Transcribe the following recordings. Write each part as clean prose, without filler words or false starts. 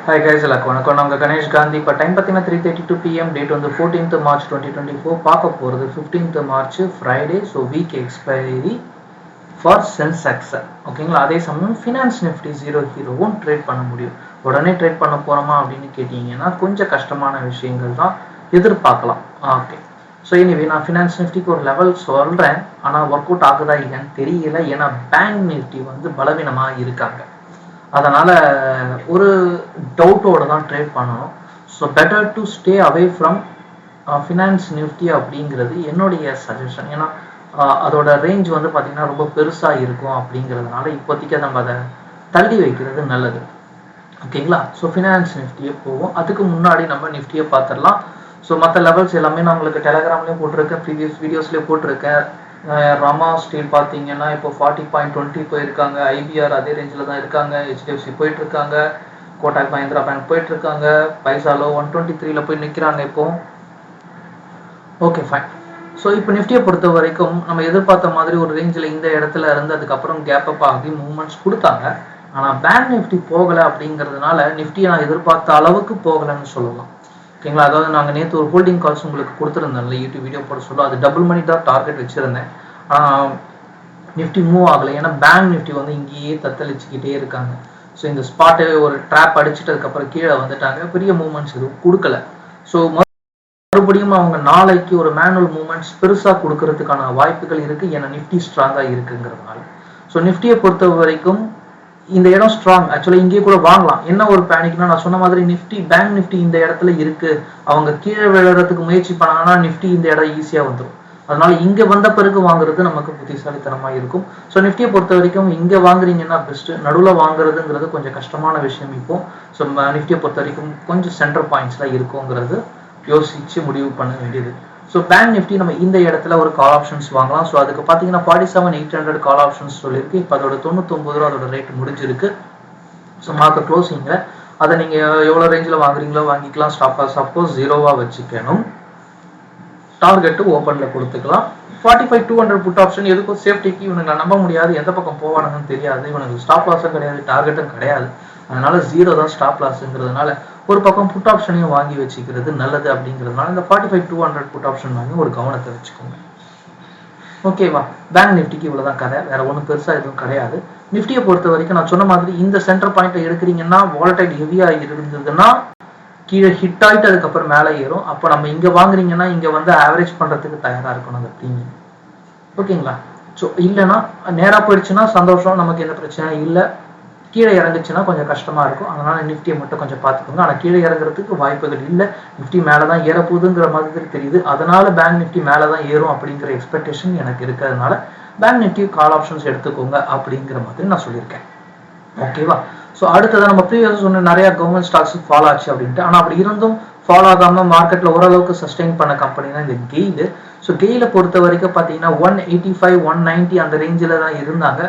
Hi guys, வணக்கம். நான் கணேஷ் காந்தி. இப்போ டைம் பார்த்தீங்கன்னா 3:32 PM. டேட் வந்து 14th March 2024. பார்க்க போகிறது 15th March Friday. So week expiry for Sensex. ஓகேங்களா? அதே சமயம் ஃபினான்ஸ் நிஃப்டி 0 ட்ரேட் பண்ண முடியும். உடனே ட்ரேட் பண்ண போகிறோமா அப்படின்னு கேட்டிங்கன்னா கொஞ்சம் கஷ்டமான விஷயங்கள் தான் எதிர்பார்க்கலாம். ஓகே, ஸோ எனிவே நான் ஃபினான்ஸ் நிஃப்டிக்கு ஒரு லெவல் சொல்கிறேன், ஆனால் ஒர்க் அவுட் ஆகுதா இல்லைன்னு தெரியல. ஏன்னா பேங்க் நிஃப்டி வந்து பலவீனமாக இருக்காங்க. அதனால் ஒரு டவுட்டோடு தான் ட்ரேட் பண்ணணும். So better to stay away from finance Nifty அப்படிங்கிறது என்னுடைய சஜஷன். ஏன்னா அதோட ரேஞ்ச் வந்து பார்த்திங்கன்னா ரொம்ப பெருசாக இருக்கும். அப்படிங்கிறதுனால இப்போதைக்கு நம்ம அதை தள்ளி வைக்கிறது நல்லது. ஓகேங்களா? ஸோ ஃபினான்ஸ் நிஃப்டியே போவோம். அதுக்கு முன்னாடி நம்ம நிஃப்டியை பார்த்துடலாம். ஸோ மற்ற லெவல்ஸ் எல்லாமே நான் உங்களுக்கு டெலகிராம்லேயும் போட்டிருக்கேன், ப்ரீவியஸ் வீடியோஸ்லேயே போட்டிருக்கேன். ரமா ஸ்டீல் பார்த்தீங்கன்னா இப்போ 40.20 போயிருக்காங்க. ஐபிஆர் அதே ரேஞ்சில் தான் இருக்காங்க. ஹெச்டிஎஃப்சி போயிட்டுருக்காங்க. கோட்டாக் மஹிந்திரா பேங்க் போயிட்டுருக்காங்க. பைசாலோ 123 போய் நிற்கிறாங்க இப்போ. Okay, fine. ஸோ இப்போ நிஃப்டியை பொறுத்த வரைக்கும் நம்ம எதிர்பார்த்த மாதிரி ஒரு ரேஞ்சில் இந்த இடத்துல இருந்து அதுக்கப்புறம் கேப் அப் ஆகி மூவ்மெண்ட்ஸ் கொடுத்தாங்க. ஆனால் பேங்க் நிஃப்டி போகலை. அப்படிங்கிறதுனால நிஃப்டியை நான் எதிர்பார்த்த அளவுக்கு போகலைன்னு சொல்லலாம். ஓகேங்களா? அதாவது நாங்கள் நேற்று ஒரு ஹோல்டிங் கால்ஸ் உங்களுக்கு கொடுத்துருந்தோம்ல, யூடியூப் வீடியோ போட சொல்லுவோம். அது டபுள் மணி தான் டார்கெட் வச்சுருந்தேன். நிஃப்டி மூவ் ஆகலை. ஏன்னா பேங்க் நிஃப்டி வந்து இங்கேயே தத்தளிச்சுக்கிட்டே இருக்காங்க. ஸோ இந்த ஸ்பாட்டை ஒரு ட்ராப் அடிச்சுட்டு அதுக்கப்புறம் கீழே வந்துட்டாங்க. பெரிய மூவ்மெண்ட்ஸ் எதுவும் கொடுக்கல. ஸோ மறுபடியும் அவங்க நாளைக்கு ஒரு மேனுவல் மூவ்மெண்ட்ஸ் பெருசாக கொடுக்கறதுக்கான வாய்ப்புகள் இருக்குது. ஏன்னா நிஃப்டி ஸ்ட்ராங்காக இருக்குங்கிறதுனால. ஸோ நிஃப்டியை பொறுத்த வரைக்கும் இந்த இடம் ஸ்ட்ராங். ஆக்சுவலி இங்கே கூட வாங்கலாம். என்ன ஒரு பேனிக்னா, நான் சொன்ன மாதிரி நிஃப்டி பேங்க் நிஃப்டி இந்த இடத்துல இருக்கு. அவங்க கீழே விழுறதுக்கு முயற்சி பண்ணாங்கன்னா நிஃப்டி இந்த இடம் ஈஸியாக வந்துடும். அதனால இங்க வந்த பிறகு வாங்குறது நமக்கு புத்திசாலித்தனமா இருக்கும். ஸோ நிஃப்டியை பொறுத்த வரைக்கும் இங்க வாங்குறீங்கன்னா பெஸ்ட். நடுவில் வாங்குறதுங்கிறது கொஞ்சம் கஷ்டமான விஷயம் இப்போ. ஸோ நிஃப்டியை பொறுத்த வரைக்கும் கொஞ்சம் சென்டர் பாயிண்ட்ஸ்ல இருக்குங்கிறது யோசிச்சு முடிவு பண்ண வேண்டியது. ஸோ பேங்க் நிஃப்டி நம்ம இந்த இடத்துல ஒரு கால் ஆப்ஷன்ஸ் வாங்கலாம். ஸோ அதுக்கு பார்த்தீங்கன்னா 47,800 கால் ஆப்ஷன்ஸ் சொல்லியிருக்கு. இப்போ அதோட 99 ரூபா அதோட ரேட் முடிஞ்சிருக்கு. ஸோ மார்க்கெட் க்ளோசிங்கில் அதை நீங்கள் எவ்வளோ ரேஞ்சில் வாங்குறீங்களோ வாங்கிக்கலாம். ஸ்டாப் சப்போஸ் 0வா வச்சுக்கணும். டார்கெட்டு ஓப்பனில் கொடுத்துக்கலாம். 45,200 புட் ஆப்ஷன் எதுக்கும் சேஃப்டிக்கு. இவனுங்களை நம்ப முடியாது, எந்த பக்கம் போவானுங்கன்னு தெரியாது. இவனுக்கு ஸ்டாப் லாஸும் கிடையாது, டார்கெட்டும் கிடையாது. அதனால 0 தான் ஸ்டாப் லாஸுங்கிறதுனால ஒரு பக்கம் புட் ஆப்ஷனையும் வாங்கி வச்சுக்கிறது நல்லது. அப்படிங்கிறதுனால இந்த 45,200 புட் ஆப்ஷன் வாங்கி ஒரு கவனத்தை வச்சுக்கோங்க. ஓகேவா? பேங்க் நிஃப்டிக்கு இவ்வளோதான் கதை, வேற ஒன்றும் பெருசாக எதுவும் கிடையாது. நிஃப்டியை பொறுத்த வரைக்கும் நான் சொன்ன மாதிரி இந்த சென்டர் பாயிண்ட்டை எடுக்கிறீங்கன்னா வாலடைல் ஹெவியாக இருந்ததுன்னா கீழே ஹிட் ஆகிட்டு அதுக்கப்புறம் மேலே ஏறும். அப்போ நம்ம இங்கே வாங்குறீங்கன்னா இங்கே வந்து ஆவரேஜ் பண்ணுறதுக்கு தயாராக இருக்கணும் அந்த ப்ரீமியம். ஓகேங்களா? ஸோ இல்லைன்னா நேராக போயிடுச்சுன்னா சந்தோஷம், நமக்கு எந்த பிரச்சனையும் இல்லை. கீழே இறங்குச்சுன்னா கொஞ்சம் கஷ்டமாக இருக்கும். அதனால் நிஃப்டியை மட்டும் கொஞ்சம் பார்த்துக்கோங்க. ஆனால் கீழே இறங்குறதுக்கு வாய்ப்புகள் இல்லை. நிஃப்டி மேலே தான் ஏறப்போகுதுங்கிற மாதிரி தெரியுது. அதனால பேங்க் நிஃப்டி மேலே தான் ஏறும் அப்படிங்கிற எக்ஸ்பெக்டேஷன் எனக்கு இருக்கிறதுனால பேங்க் நிஃப்டி கால் ஆப்ஷன்ஸ் எடுத்துக்கோங்க அப்படிங்கிற மாதிரி நான் சொல்லியிருக்கேன். ஓகேவா? ஸோ அடுத்ததான் நம்ம ப்ரீவியஸ் சொன்ன நிறைய கவர்மெண்ட் ஸ்டாக்ஸ் ஃபாலோ ஆச்சு அப்படின்ட்டு. ஆனால் அப்படி இருந்தும் ஃபாலோ ஆகாமல் மார்க்கெட்டில் ஓரளவுக்கு சஸ்டெயின் பண்ண கம்பெனி தான் இந்த கெயில். ஸோ கெயிலை பொறுத்த வரைக்கும் பார்த்தீங்கன்னா 185, 190 அந்த ரேஞ்சில் தான் இருந்தாங்க.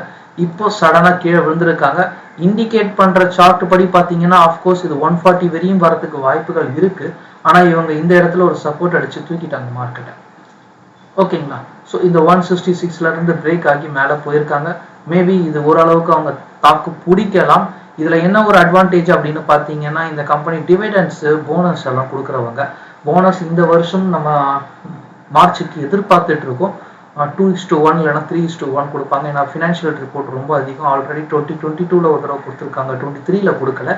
இப்போ சடனாக கீழே விழுந்திருக்காங்க. இண்டிகேட் பண்ணுற சார்ட் படி பார்த்தீங்கன்னா ஆஃப்கோர்ஸ் இது 140 வரையும் வரதுக்கு வாய்ப்புகள் இருக்குது. ஆனால் இவங்க இந்த இடத்துல ஒரு சப்போர்ட் அடித்து தூக்கிட்டாங்க மார்க்கெட்டை. ஓகேங்களா? ஸோ இந்த 166லேருந்து பிரேக் ஆகி மேலே போயிருக்காங்க. மேபி இது ஓரளவுக்கு அவங்க தாக்கு பிடிக்கலாம். இதில் என்ன ஒரு அட்வான்டேஜ் அப்படின்னு பார்த்தீங்கன்னா இந்த கம்பெனி டிவிடெண்ட்ஸு போனஸ் எல்லாம் கொடுக்குறவங்க. போனஸ் இந்த வருஷம் நம்ம மார்ச்சுக்கு எதிர்பார்த்துட்டு இருக்கோம். 2:1 இல்லைனா 3:1 கொடுப்பாங்க. ஏன்னா ஃபினான்ஷியல் ரிப்போர்ட் ரொம்ப அதிகம். ஆல்ரெடி 2022 ஒரு தடவை கொடுத்துருக்காங்க, 23 கொடுக்கல.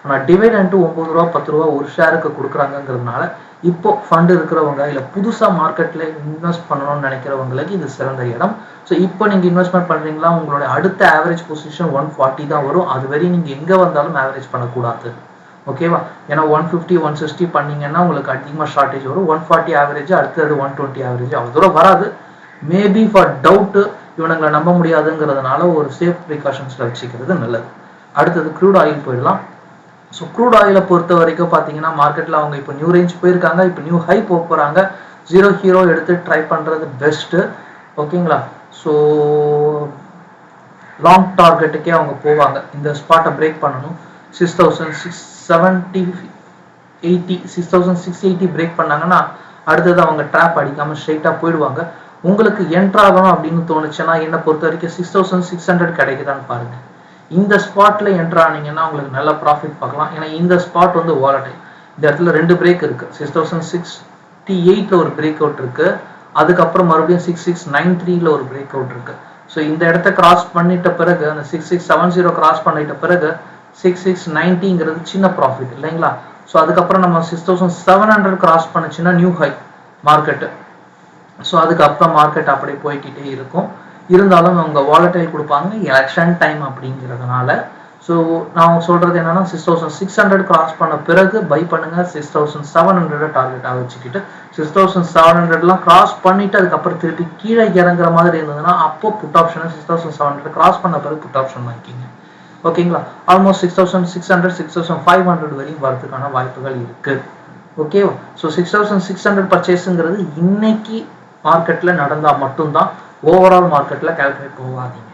ஆனால் டிவிடெண்ட்டு 9 ரூபா 10 ரூபா ஒரு ஷேருக்கு கொடுக்குறாங்கிறதுனால இப்போ ஃபண்ட் இருக்கிறவங்க இல்லை புதுசாக மார்க்கெட்டில் இன்வெஸ்ட் பண்ணணும்னு நினைக்கிறவங்களுக்கு இது சிறந்த இடம். ஸோ இப்போ நீங்கள் இன்வெஸ்ட்மெண்ட் பண்ணுறீங்களா, உங்களோட அடுத்த ஆவரேஜ் பொசிஷன் 140 தான் வரும். அது வரையும் நீங்கள் எங்கே வந்தாலும் ஆவரேஜ் பண்ணக்கூடாது. ஓகேவா? ஏன்னா 150, 160 பண்ணீங்கன்னா உங்களுக்கு அதிகமாக ஷார்ட்டேஜ் வரும். 140 ஆவரேஜ், அடுத்தது 120 ஆவரேஜ் அவ்வளோ தூரம் வராது. மேபி ஃபார் டவுட்டு இவனுங்களை நம்ப முடியாதுங்கிறதுனால ஒரு சேஃப் ப்ரிகாஷன்ஸில் வச்சுக்கிறது நல்லது. அடுத்தது க்ரூட் ஆயில் போயிடலாம். ஸோ க்ரூட் ஆயிலை பொறுத்த வரைக்கும் பார்த்தீங்கன்னா மார்க்கெட்டில் அவங்க இப்போ நியூ ரேஞ்ச் போயிருக்காங்க. இப்போ நியூ ஹை போக போகிறாங்க. 0 எடுத்து ட்ரை பண்ணுறது பெஸ்ட்டு. ஓகேங்களா? ஸோ லாங் டார்கெட்டுக்கே அவங்க போவாங்க. இந்த ஸ்பாட்டை பிரேக் பண்ணணும். 6,680 பிரேக் பண்ணாங்கன்னா அடுத்தது அவங்க ட்ராப் அடிக்காமல் ஸ்ட்ரைட்டாக போயிடுவாங்க. உங்களுக்கு என்ட்ராகணும் அப்படின்னு தோணுச்சுன்னா என்னை பொறுத்த வரைக்கும் 6,600 கிடைக்குதான்னு பாருங்கள். இந்த ஸ்பாட்ல என்ட்ரு ஆனீங்கன்னா உங்களுக்கு நல்ல ப்ராஃபிட் பார்க்கலாம். ஏன்னா இந்த ஸ்பாட் வந்து வாலடைல். இந்த இடத்துல 2 பிரேக் இருக்கு. 6068ல ஒரு பிரேக் அவுட் இருக்கு. அதுக்கப்புறம் மறுபடியும் 6693ல ஒரு பிரேக் அவுட் இருக்கு. ஸோ இந்த இடத்த கிராஸ் பண்ணிட்ட பிறகு அந்த 6670 கிராஸ் பண்ணிட்ட பிறகு 6690ங்கிறது சின்ன ப்ராஃபிட் இல்லைங்களா? ஸோ அதுக்கப்புறம் நம்ம 6700 கிராஸ் பண்ணுச்சுன்னா நியூ ஹை மார்க்கெட்டு. ஸோ அதுக்கப்புறம் மார்க்கெட் அப்படியே போய்கிட்டே இருக்கும். இருந்தாலும் அவங்க வாலடைல் கொடுப்பாங்க எலெக்ஷன் டைம் அப்படிங்கிறதுனால. ஸோ நான் சொல்றது என்னன்னா 6600 கிராஸ் பண்ண பிறகு பை பண்ணுங்க. 6700 டார்கெட்டாக வச்சுக்கிட்டு 6700லாம் கிராஸ் பண்ணிட்டு அதுக்கப்புறம் திருப்பி கீழே இறங்குற மாதிரி இருந்ததுன்னா அப்போ புட் ஆப்ஷனை 6700 கிராஸ் பண்ண பிறகு புட் ஆப்ஷன் வாங்கிக்கிங்க. ஓகேங்களா? ஆல்மோஸ்ட் 6600 6500 வரையும் வரதுக்கான வாய்ப்புகள் இருக்கு. ஓகேவா? ஸோ 6600 பர்ச்சேஸுங்கிறது இன்னைக்கு மார்க்கெட்ல நடந்தா மட்டும்தான். ஓவரால் மார்க்கெட்ல கால்குலேட் போகாதீங்க.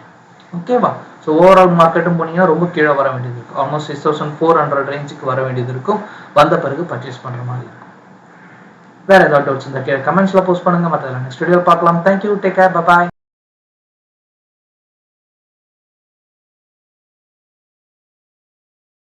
ஓகேவா? ஸோ ஓவரால் மார்க்கெட்டும் போனீங்கன்னா ரொம்ப கீழே வர வேண்டியது இருக்கும். ஆல்மோஸ்ட் 6400 ரேஞ்சுக்கு வர வேண்டியது இருக்கும். வந்த பிறகு பர்ச்சேஸ் பண்ற மாதிரி இருக்கும். வேற ஏதாவது டவுட்ஸ் இந்த கமெண்ட்ஸ்ல போஸ்ட் பண்ணுங்க. மற்ற நெக்ஸ்ட் வீடியோ பார்க்கலாம். Thank you, take care, bye bye.